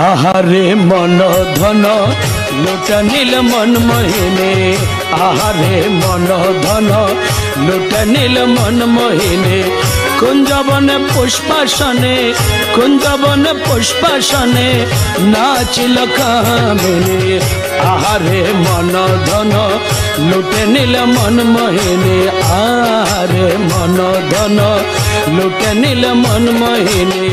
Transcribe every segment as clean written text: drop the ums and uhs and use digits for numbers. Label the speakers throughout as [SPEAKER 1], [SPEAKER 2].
[SPEAKER 1] आहारे मन धन लुटा नील मन मोहिनी आहारे मन धन लुटा नील मन मोहिनी कुंजवन पुष्पासने नाचिल कामिनी आहारे मन धन लुटे नील मन मोहिनी आहारे मन धन लुटे नील मन मोहिनी।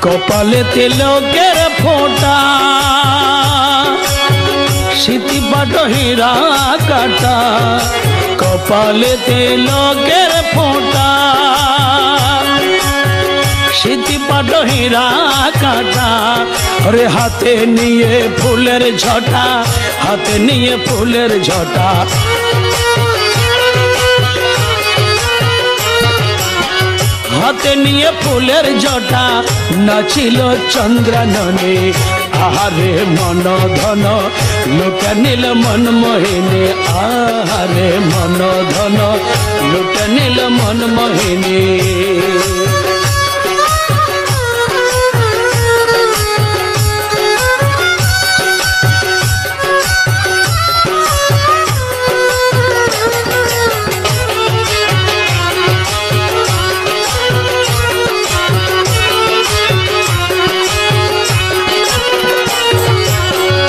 [SPEAKER 1] कपाले तिलकेर फोटा सीती पाट हीरा काटा कपाले तिलकेर फोटा सीती पाट हीरा काटा अरे हाथे निये फुलेर झटा हाथे निये फुलेर झटा हाथे निये फुलेर जटा नाचिल चंद्रानने आहारे मन धन लुटा नील मन मोहिनी आहारे मन धन लुटा नील मन मोहिनी।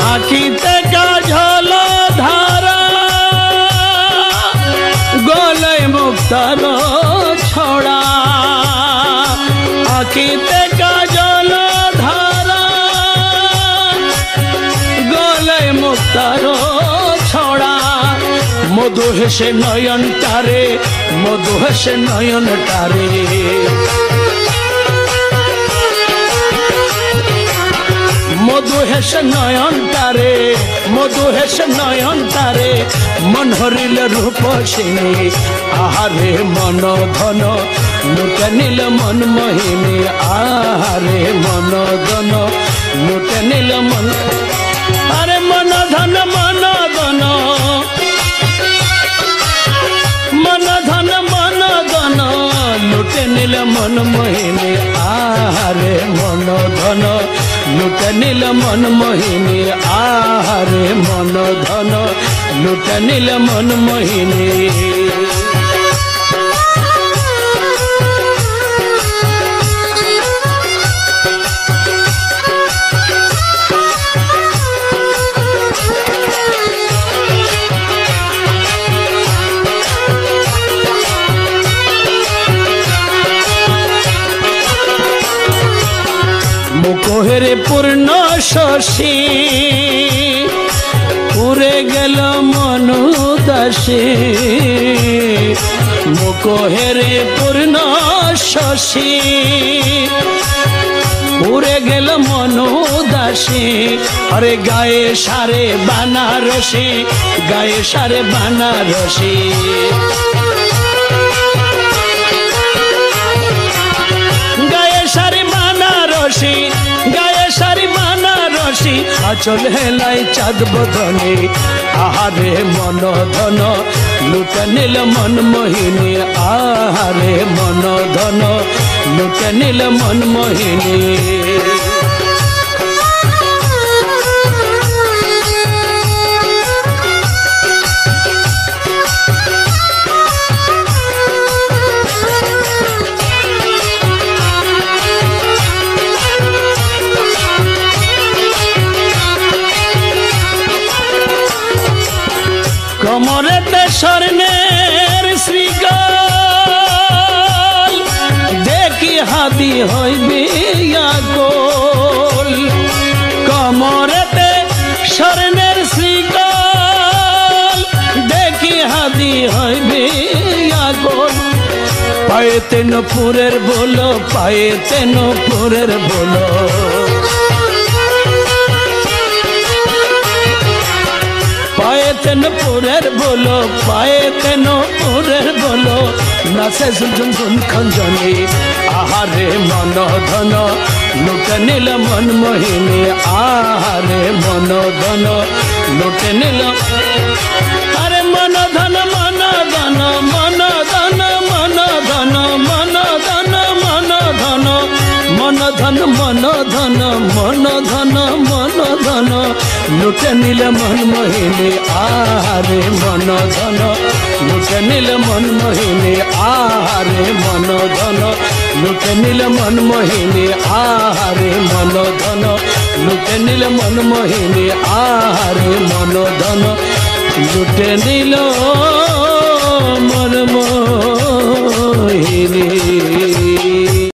[SPEAKER 1] आखिते काजल धारा गले मुक्तार छड़ा आखिते काजल धारा गले मुक्तार छड़ा मधु हेसे नयन टारे मधु हेसे नयन टारे मधु हेस नयन तारे मधु हेस नयन तारे मन हरिल रूपसिनी आहारे मन धन लुटा नील मन मोहिनी आहारे मन धन लुटा नील मन अरे मन धन मन धन मन धन मन धन लुटे नील मन मोहिनी आहारे मन धन लुटा नील मन मोहिनी आहारे मन धन लुटा नील मन मोहिनी। मुकोहेरे पूर्ण शशि पुरे गेल मन दासी मुकोहेरे पूर्ण शशि पुरे गेल मन दासी अरे गाये सारे बनारसी गाये सारे बनारसी गाये सारी बनारसी आचल हेलाई चाँद बदने आहारे मन धन लुटा नील मन मोहिनी आहारे मन धन लुटा नील मन मोहिनी। कमरेते स्वर्णेर श्रीगल देखी हाथी हईबे गोल कमरेते स्वर्णेर श्रीगल देखी हाथी हईबे गोल पाए तेन पुरेर बोलो पाए तेन पुरेर बोलो पाए तेन पुरेर बोलो पाए तेन ওরে বলো নাচে ঝুনঝুন ঝুন খঞ্জনি আহারে মন ধন লুটে নিল মন মোহিনী আহারে মন ধন লুটে নিল আরে মন ধন মন ধন মন ধন মন ধন মন ধন মন ধন মন ধন মন ধন মন ধন মন ধন লুটে নিল মন মোহিনী আহারে মন ধন লুটে নিল মন মোহিনী আহারে মন ধন লুটে নিল মন মোহিনী আহারে মন ধন লুটে নিল মন মোহিনী আহারে মন ধন লুটে নিল মন মোহিনী।